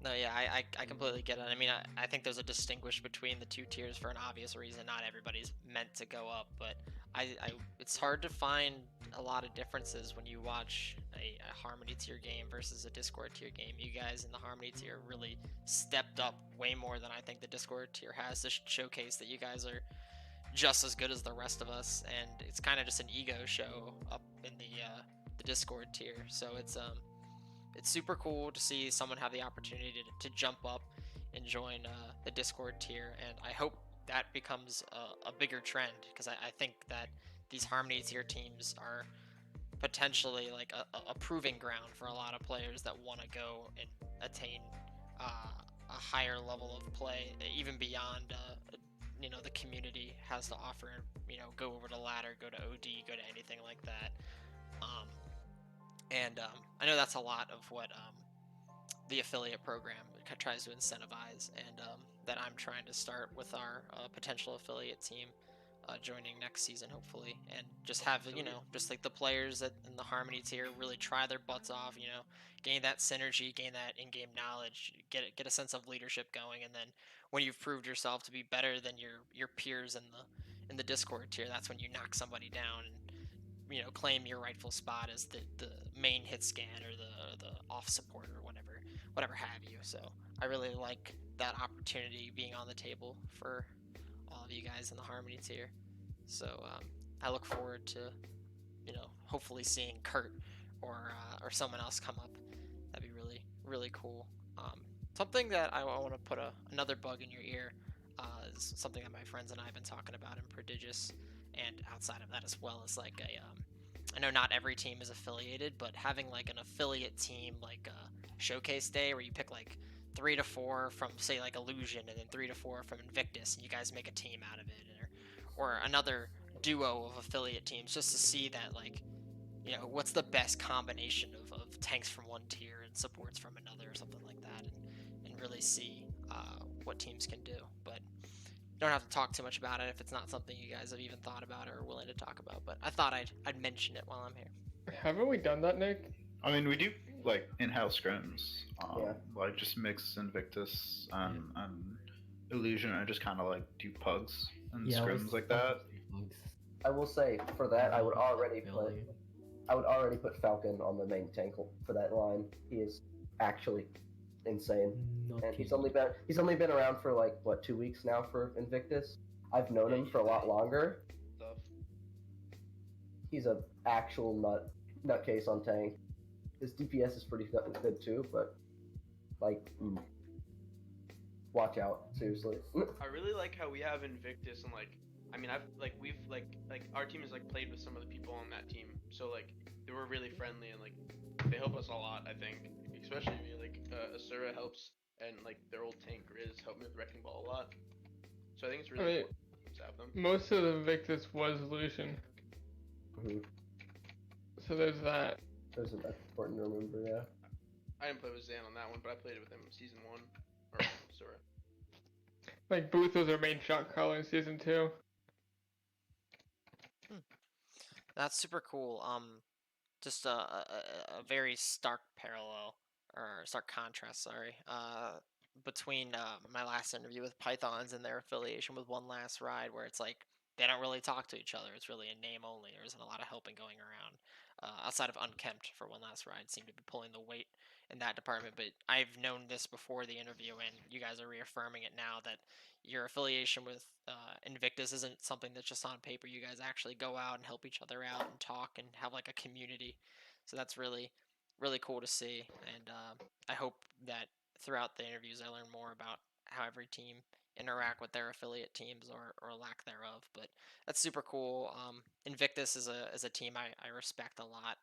No, yeah, I completely get it. I mean, I think there's a distinguish between the two tiers for an obvious reason. Not everybody's meant to go up, but it's hard to find a lot of differences when you watch a Harmony tier game versus a Discord tier game. You guys in the Harmony tier really stepped up way more than I think the Discord tier has to showcase that you guys are just as good as the rest of us, and it's kind of just an ego show up in the Discord tier. So it's super cool to see someone have the opportunity to jump up and join the Discord tier, and I hope that becomes a bigger trend, because I think that these Harmony tier teams are potentially like a proving ground for a lot of players that want to go and attain a higher level of play, even beyond the community has to offer. Go over to ladder, go to OD, go to anything like that. And I know that's a lot of what the affiliate program tries to incentivize, and that I'm trying to start with our potential affiliate team joining next season, hopefully, and just have just like the players in the Harmony tier really try their butts off, gain that synergy, gain that in-game knowledge, get a sense of leadership going, and then when you've proved yourself to be better than your peers in the Discord tier, that's when you knock somebody down and claim your rightful spot as the main hit scan or the off support or whatever have you. So I really like that opportunity being on the table for all of you guys in the Harmony tier. So I look forward to hopefully seeing Kurt or someone else come up. That'd be really, really cool. Something that I want to put another bug in your ear is something that my friends and I have been talking about in Prodigious, and outside of that as well, is like I know not every team is affiliated, but having like an affiliate team, like a showcase day where you pick like 3 to 4 from, say, like Elusion, and then 3 to 4 from Invictus, and you guys make a team out of it, or another duo of affiliate teams, just to see that, like, what's the best combination of tanks from one tier and supports from another, or something like that, and really see what teams can do. But don't have to talk too much about it if it's not something you guys have even thought about or are willing to talk about. But I thought I'd mention it while I'm here. Haven't we done that, Nick? I mean, we do like in-house scrims, Yeah. like just mix Invictus and Illusion, and just kind of like do pugs and Yeah, scrims like that. I will say for that I would already put Really. Falcon on the main tank for that line. He is actually insane, Not and he's really. only been around for like what 2 weeks now for Invictus. I've known him for a lot longer. Stuff. He's a actual nutcase on tank. His DPS is pretty good too, but like, watch out, seriously. I really like how we have Invictus and like, I mean, we've our team has like played with some of the people on that team, so like they were really friendly and like they help us a lot. I think, especially me, like Asura helps, and like their old tank Grizz helped me with Wrecking Ball a lot. So I think it's really important to have them. Most of the Invictus was Elusion, Mhm. so there's that. That's important to remember, yeah. I didn't play with Zan on that one, but I played with him in season 1 or Asura. Like Booth was our main shot caller in season 2. That's super cool. Just a very stark parallel or stark contrast, sorry, between my last interview with Pythons and their affiliation with One Last Ride, where it's like they don't really talk to each other. It's really a name only. There isn't a lot of helping going around. Outside of Unkempt for One Last Ride, seem to be pulling the weight in that department. But I've known this before the interview, and you guys are reaffirming it now that your affiliation with Invictus isn't something that's just on paper. You guys actually go out and help each other out and talk and have like a community. So that's really, really cool to see. And I hope that throughout the interviews I learn more about how every team interact with their affiliate teams or lack thereof. But that's super cool. Invictus is a team I respect a lot.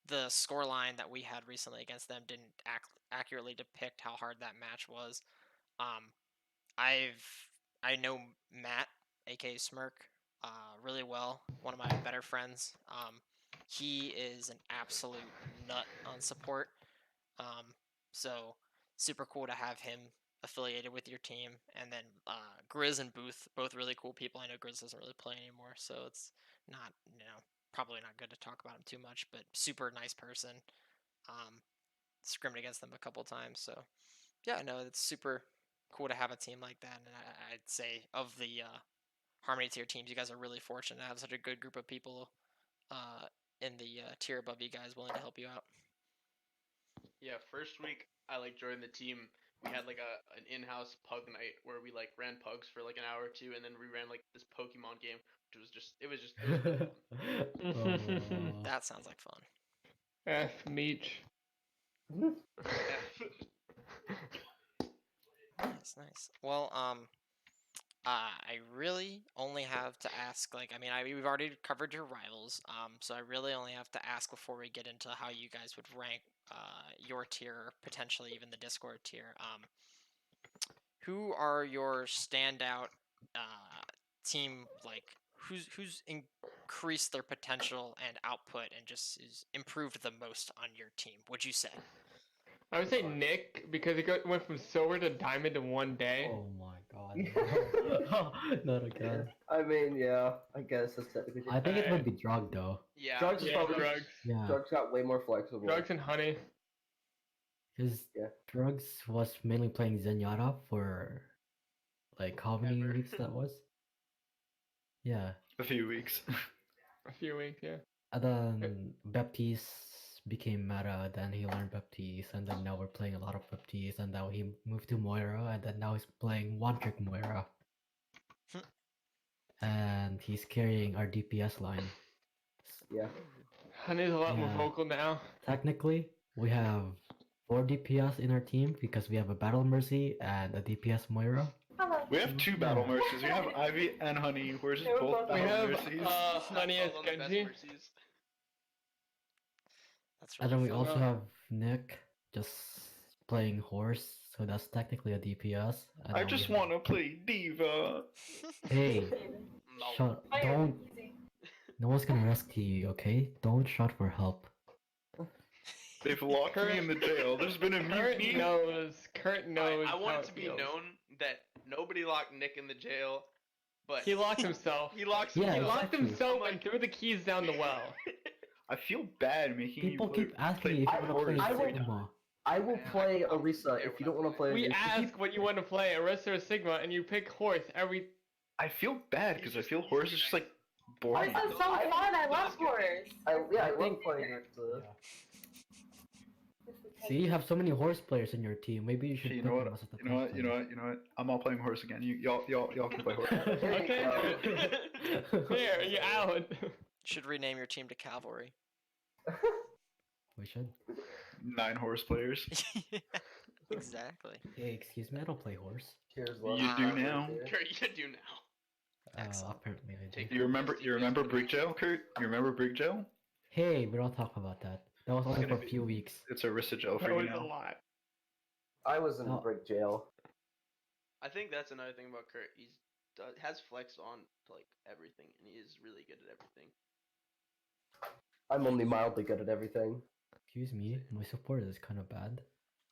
The scoreline that we had recently against them didn't accurately depict how hard that match was. Um, I know Matt, aka Smirk, really well. One of my better friends. He is an absolute nut on support. So super cool to have him affiliated with your team. And then Grizz and Booth, both really cool people. I know Grizz doesn't really play anymore, so it's not, probably not good to talk about him too much, but super nice person. Scrimmed against them a couple times, so yeah, no, it's super cool to have a team like that. And I'd say of the Harmony tier teams, you guys are really fortunate to have such a good group of people in the tier above you guys willing to help you out. Yeah, first week I like joined the team. We had like an in-house pug night where we like ran pugs for like an hour or two, and then we ran like this Pokemon game, which was just it was really fun. Oh, That sounds like fun. F Meech. Nice. Well, I really only have to ask, like, I mean, we've already covered your rivals, so I really only have to ask before we get into how you guys would rank your tier, or potentially even the Discord tier. Who are your standout team, like, who's increased their potential and output and just is improved the most on your team, would you say? I would say Nick, because he went from silver to diamond in one day. oh my god. Not again. I mean, yeah, I guess that's technically. I think it would be Drug though. Yeah, Drugs is Yeah, probably drugs. Yeah. Drugs got way more flexible. Drugs and honey. Because Yeah. Drugs was mainly playing Zenyatta for like how many Ever. weeks that was? Yeah. A few weeks. A few weeks, yeah. And then Baptiste became meta, then he learned Baptiste, and then now we're playing a lot of Baptiste, and now he moved to Moira, and then now he's playing one trick Moira. And he's carrying our DPS line. Yeah. Honey's a lot more Yeah. vocal now. Technically, we have 4 DPS in our team because we have a Battle Mercy and a DPS Moira. We have two battle mercies. We have Ivy and Honey. We're just both We battle have mercies. Honey as All on the best Genji. mercies. That's And really then we fun. also have Nick just playing Horse, so that's technically a DPS. And I then we just have- want to play Diva. Hey, No. shut! Don't. No one's gonna rescue you, okay? Don't shout for help. They've locked me in the jail. There's been a Kurt mutiny. Kurt knows. I how want it to be feels. known that nobody locked Nick in the jail, but He locked himself. he locks Yeah, He me. locked exactly. himself and threw the keys down the well. I feel bad making People you keep asking me if play you wanna play I will- Sigma. I will play Orisa if you don't want to play. We Orisa. ask what you want to play, Arista or Sigma, and you pick Horse every. I feel bad because I feel Horse is just like boring. Horse is so fun. I love horse. I I love think- playing it. See, you have so many horse players in your team. Maybe you should Hey, you pick know what? them as the You know what? top You know what? You know what? I'm not playing horse again. Y'all can play horse. Okay. Here, you're out. Should rename your team to Cavalry. We should. 9 horse players. Exactly. Hey, excuse me, I don't play horse. Here's You do now. Kurt, you do now. Excellent. Apparently I do. Take- You remember Brick Jail, Kurt? You remember Brick Jail? Hey, we don't talk about that. That was only gonna for a be- few weeks. It's Arista Jail for That you was a now. lot. I was in Oh. brick jail. I think that's another thing about Kurt. Has flex on to like everything, and he is really good at everything. I'm only mildly good at everything. Excuse me, my support is kind of bad.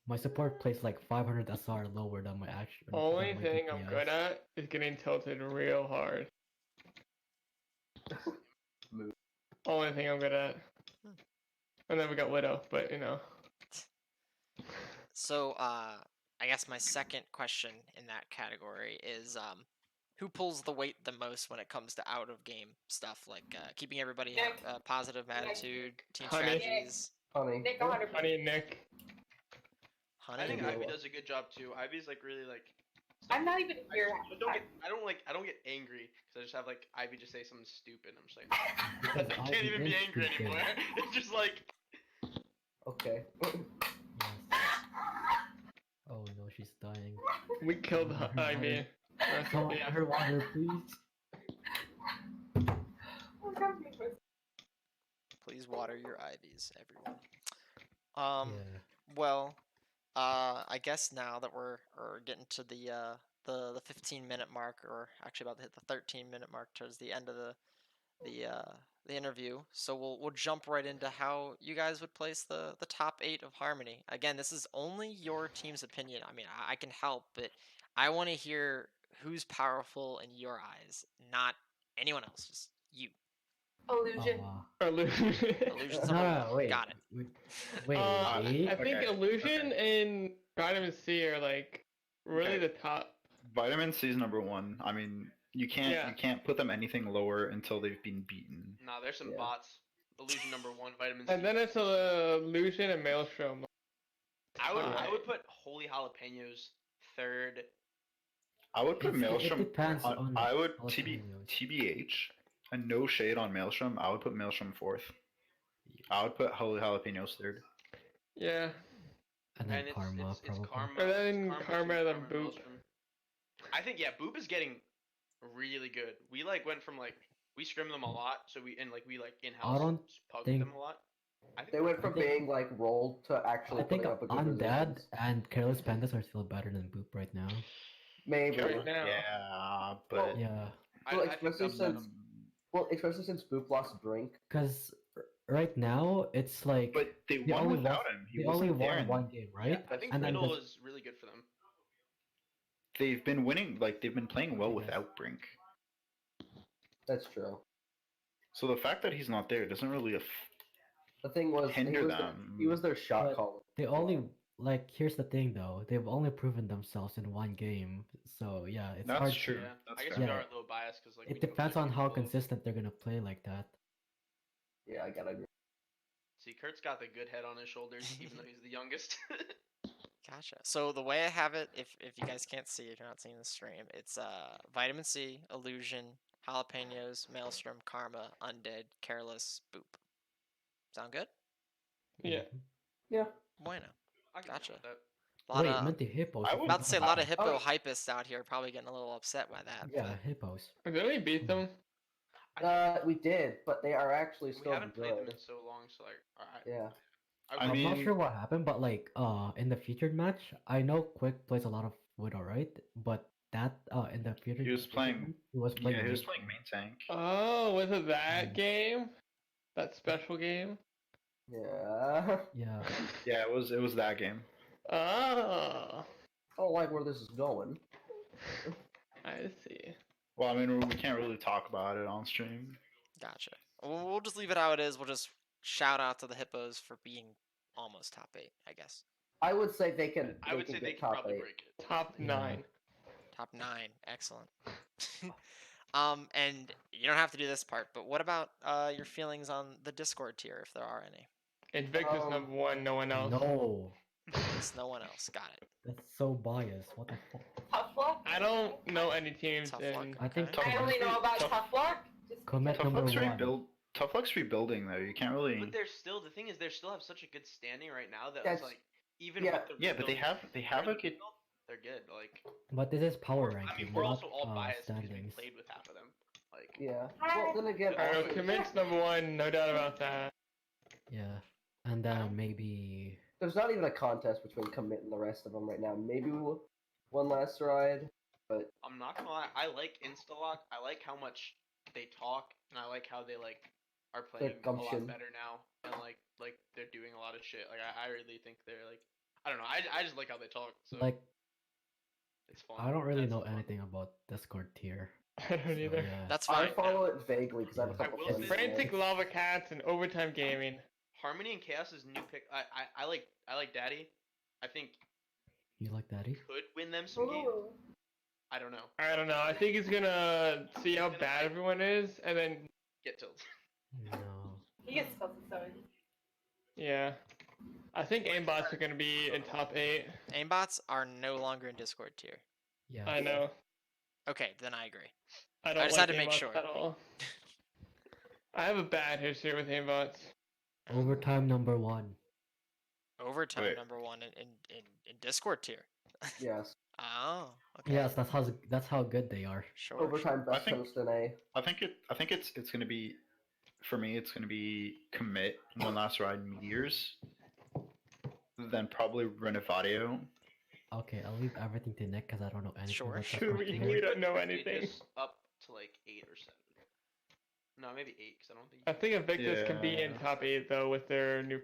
My support plays like 500 SR lower than my actual. Only than my thing I'm DPS. good at is getting tilted real hard. Move. Only thing I'm good at. And then we got Widow, but you know. So, I guess my second question in that category is, who pulls the weight the most when it comes to out of game stuff, like keeping everybody Nick. positive attitude, team Honey. strategies. Funny. Nick 100%. Honey and Nick. Honey, I think Yeah. Ivy does a good job too. Ivy's like really like. I'm not even here. But I don't get angry because I just have like Ivy just say something stupid. I'm just like, Because I Ivy can't even be is angry stupid. anymore. It's just like. Okay. Yes. Oh no, she's dying. We killed Ivy. Someone get her water, please. please water your ivies, everyone. Yeah. Well, I guess now that we're getting to the 15-minute mark, or actually about to hit the 13-minute mark towards the end of the interview, so we'll jump right into how you guys would place the top 8 of Harmony. Again, this is only your team's opinion. I mean, I can help, but I want to hear who's powerful in your eyes, not anyone else, just you. Illusion. Illusion's No, number no, one. wait. Got it. Wait, I think Okay, Elusion and Vitamin C are like really Okay. the top. Vitamin C is number 1. I mean, you can't put them anything lower until they've been beaten. Nah, there's some Yeah. bots. Illusion number 1, Vitamin C. And then it's Elusion and Maelstrom. I would Alright. put Holy Jalapenos third. I would put It Maelstrom. depends on I would jalapenos. TBH, and no shade on Maelstrom. I would put Maelstrom 4th. I would put Holy Jalapenos 3rd. Yeah. And then And Karma, it's probably. Karma. And then it's Karma, then and Boop. Maelstrom. I think Boop is getting really good. We like went from like we scrimmed them a lot, so we in-house don't pugged think- them a lot. I think They went from I think- being like rolled to actually I think putting up a good Undead resistance. and Careless Pandas are still better than Boop right now. Maybe. Right now. Yeah, but Yeah, Well, I think especially that's- since especially since Boop lost Brink. because right now it's like but they they won only without won- him. He they only wasn't there. won and one game, right? I think And then Riddle this- is really good for them. They've been winning. Like they've been playing well Yes. without Brink. That's true. So the fact that he's not there doesn't really The thing was, hinder he was, them. he was their shot But- caller. They only like here's the thing though, they've only proven themselves in one game. So yeah, it's That's hard. true. Yeah, That's I guess fair. we Yeah. are a little biased because like It we know depends they're on how capable of- consistent they're gonna play like that. Yeah, I gotta agree. See, Kurt's got the good head on his shoulders, even though he's the youngest. Gotcha. So the way I have it, if you guys can't see, if you're not seeing the stream, it's Vitamin C, Illusion, Jalapenos, Maelstrom, Karma, Undead, Careless, Boop. Sound good? Yeah. Yeah. Bueno. I can Gotcha. go with that. Lot Wait, of, meant the hippos. I if would- you about to say a lot of forgot. hippo Oh. hypists out here probably getting a little upset by that. Yeah, but- hippos. Did we beat them? We did, but they are actually We still haven't played them good. in so long, so like, alright. Yeah. I I'm not mean- sure what happened, but like in the featured match, I know Quick plays a lot of Widow, right? But that in the featured He was featured playing- match, he was playing Yeah, he was Widow. playing main tank. Oh, was it that Mm. game? That special game? Yeah. Yeah. Yeah, it was that game. Oh, I don't like where this is going. I see. Well, I mean, we can't really talk about it on stream. Gotcha. We'll just leave it how it is. We'll just shout out to the hippos for being almost top 8, I guess. I would say they can. I would say get they could top probably 8. break it. Top Yeah. 9. Top 9, excellent. And you don't have to do this part, but what about your feelings on the Discord tier, if there are any? Invictus number 1, no one else. No, There's no one else. Got it. that's so biased. What the fuck? Tough luck? I don't know any teams Tough in. luck. I think Okay. I only know about Tough- tough luck. Just Commit because- Tough number Luck's one. Tough Luck's rebuilding though. You can't really. But they're still the thing is they still have such a good standing right now that That's- it's like even yeah. with the Yeah, but they have a good. they're good. Like But this is power I ranking, mean we're not also all biased because we standings. played with half of them. Like Yeah. Well, then again, I don't know, also, Commit's number 1, no doubt about that. Yeah, and then maybe there's not even a contest between Commit and the rest of them right now. Maybe one last ride, but I'm not gonna lie, I like Instalock. I like how much they talk, and I like how they like are playing a lot gumption. better now, and like they're doing a lot of shit. Like I really think they're like I don't know. I just like how they talk. So like it's fun. I don't really That's know fun. anything about Discord tier. I don't So, either. yeah. That's I fine. follow it vaguely because I have a Yeah. couple I will friends. say- in it. Frantic Lava Cats and Overtime Gaming. Harmony and Chaos's new pick. I like Daddy. I think You like Daddy? could win them some games. Ooh. I don't know. I don't know. I think he's gonna see how bad everyone is, and then Get tilted. No. He gets tilted so yeah. I think aimbots are gonna be in top 8. Aimbots are no longer in Discord tier. Yeah. I know. Okay, then I agree. I don't just like had to make aimbots sure. at all. I have a bad history with aimbots. Overtime number 1. Overtime Wait. number 1 in Discord tier. Yes. Oh, okay. Yes, that's how good they are. Sure. Overtime best think- host in A. I think it's gonna be, for me it's gonna be Commit, One Last Ride, Meteors, then probably Renovadio. Okay, I'll leave everything to Nick because I don't know anything Sure. about Sure, Discord we tier. don't know It anything. just up to like 8 or 7. No, maybe 8 because I don't think. I think Invictus can be in Yeah. top 8 though with their new.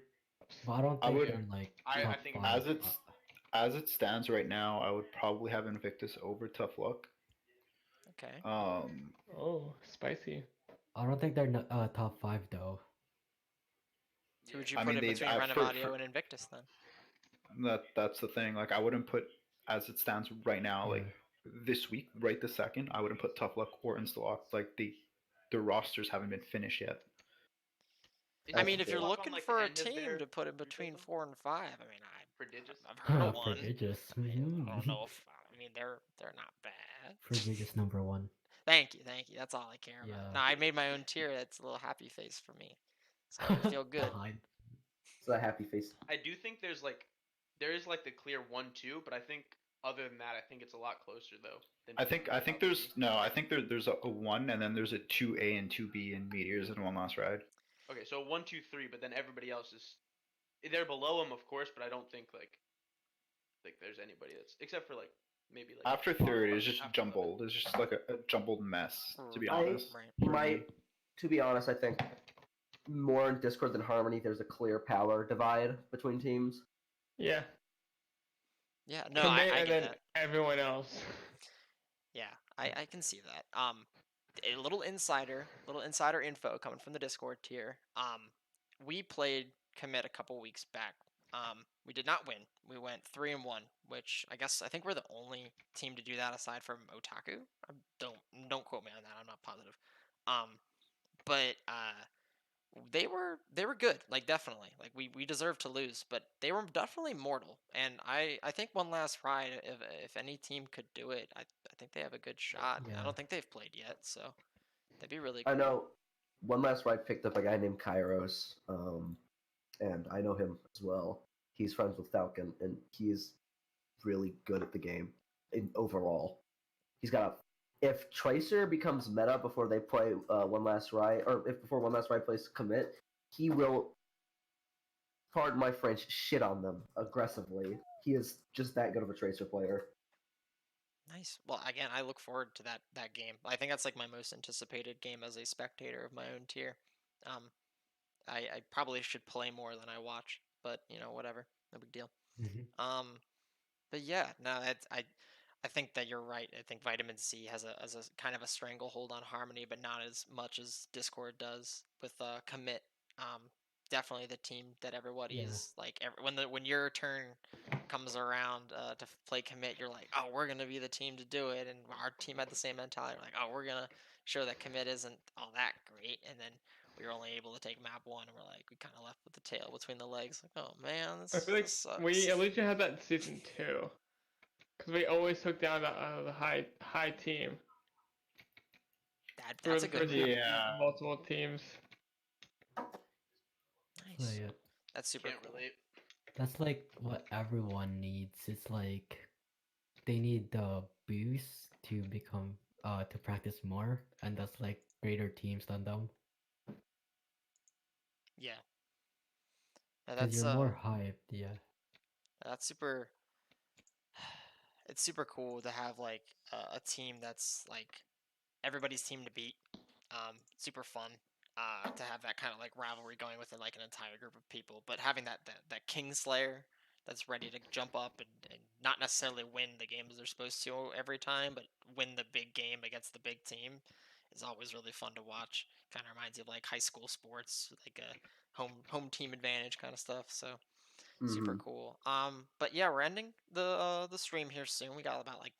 But I don't I think would- they're like I top think 5. As it stands right now, I would probably have Invictus over Tough Luck. Okay. Oh, spicy. I don't think they're top 5 though. Who would you I put mean, in they- between I- for- Renovadio for- and Invictus then? That's the thing. Like I wouldn't put, as it stands right now, like this week, right this second, I wouldn't put Tough Luck or Instalock. Like the rosters haven't been finished yet. Is I mean, if Instalock you're on, looking like, for the a end of team their to put in between rebuild? 4 and 5, I mean, Prodigious. I've heard of one. Prodigious. I don't Mhm. know if I mean they're not bad. Prodigious number 1. Thank you. That's all I care about. Yeah. No, I made my own tier. That's a little happy face for me. So I feel good. God. It's a happy face. I do think there is like the clear 1-2, but I think other than that, I think it's a lot closer though. Than I think people there's probably- no. I think there's a 1 and then there's a 2A and 2B in Meteors and One Last Ride. Okay, so 1, 2, 3, but then everybody else is they're below them, of course, but I don't think like there's anybody that's except for like maybe like After third, it's just after jumbled. It's just like a jumbled mess, to be I- honest. Right. To be honest, I think more in Discord than Harmony, there's a clear power divide between teams. Yeah. Yeah. No, Commit I and get then that. everyone else. Yeah, I can see that. A little insider info coming from the Discord tier. We played Commit a couple weeks back. We did not win. We went 3-1, which I think we're the only team to do that aside from Otaku. Don't quote me on that. I'm not positive. But they were good. Like definitely. Like we deserved to lose, but they were definitely mortal. And I think One Last Ride, if any team could do it, I think they have a good shot. I Yeah. don't think they've played yet, so that'd be really cool. I know One Last Ride picked up a guy named Kairos, and I know him as well. He's friends with Falcon, and he's really good at the game overall. He's got if Tracer becomes meta before they play One Last Ride, or if before One Last Ride plays Commit, he will, pardon my French, shit on them aggressively. He is just that good of a Tracer player. Nice. Well, again, I look forward to that game. I think that's like my most anticipated game as a spectator of my own tier. I probably should play more than I watch, but whatever, no big deal. Mhm. But yeah, no, I think that you're right. I think Vitamin C has a kind of a stranglehold on Harmony, but not as much as Discord does with Commit. Definitely the team that everybody Yeah. is like. When your turn comes around to play commit, you're like, oh, we're gonna be the team to do it, and our team had the same mentality. We're like, oh, we're gonna show that commit isn't all that great, and then we were only able to take map 1, and we're like, we kind of left with the tail between the legs. Like, oh man, I feel like this sucks. we Elusion had that in season 2, because we always took down the high team That's a for good map. Yeah. multiple teams. So Nice. yeah, That's super Can't cool. relate. that's like what everyone needs. It's like they need the boost to become to practice more, and that's like greater teams than them. Yeah. Yeah, Because that's you're more hyped, yeah. that's super. It's super cool to have like a team that's like everybody's team to beat. Super fun. To have that kind of like rivalry going within like an entire group of people, but having that Kingslayer that's ready to jump up and not necessarily win the games they're supposed to every time, but win the big game against the big team is always really fun to watch. Kind of reminds you of like high school sports, like a home team advantage kind of stuff. So super Mhm. cool. But yeah, we're ending the stream here soon. We got about like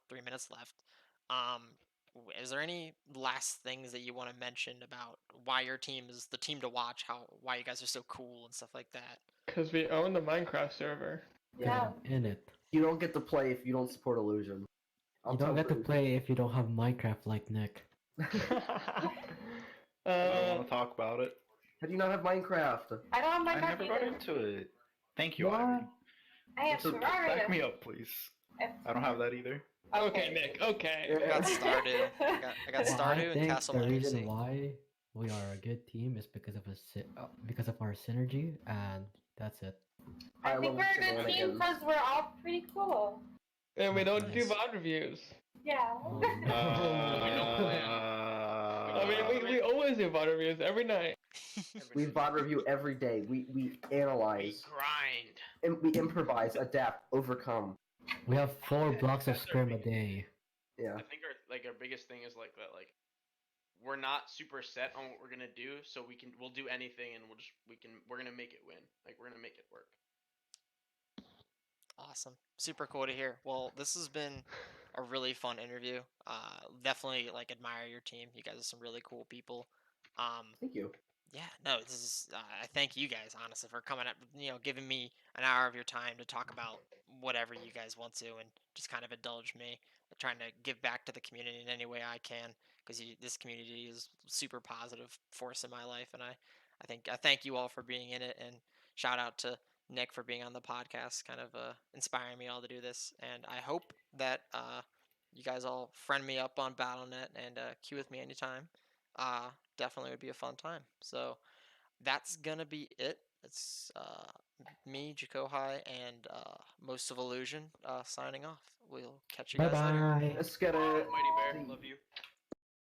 3 minutes left. Um, is there any last things that you want to mention about why your team is the team to watch? Why you guys are so cool and stuff like that? Because we own the Minecraft server. Yeah. I'm in it. You don't get to play if you don't support Illusion. You don't get to play if you don't have Minecraft like Nick. I don't want to talk about it. How do you not have Minecraft? I don't have my I card never got either. into it. Thank you, What? Ivy. I have So Ferrari. back me up, please. I don't have that either. Okay, Nick. Okay. I got Stardew. I got Well, Stardew I and think Castle the Moon reason AC. why we are a good team is because of because of our synergy, and that's it. I High think level we're a good team shenanigans. because we're all pretty cool. And we don't do Nice. VOD reviews. Yeah. Oh, We don't plan. I mean, we always do VOD reviews every night. We VOD review every day. We We analyze, grind. and we improvise, adapt, overcome. we have 4 Yeah, blocks of that's our scrim a biggest- day. Yeah. I think our biggest thing is like that, like we're not super set on what we're gonna do, so we'll do anything and we're gonna make it win. Like we're gonna make it work. Awesome. Super cool to hear. Well, this has been a really fun interview. Definitely like admire your team. You guys are some really cool people. Thank you. Yeah, no, this is. I thank you guys honestly for coming up. Giving me an hour of your time to talk about whatever you guys want to, and just kind of indulge me, trying to give back to the community in any way I can, because this community is super positive force in my life, and I thank you all for being in it, and shout out to Nick for being on the podcast, kind of inspiring me all to do this, and I hope that you guys all friend me up on BattleNet and queue with me anytime. Definitely would be a fun time. So that's gonna be it. It's me, JuCoHi, and most of Illusion signing off. We'll catch you Bye guys later. bye. Let's get it. Mighty Bear, love you.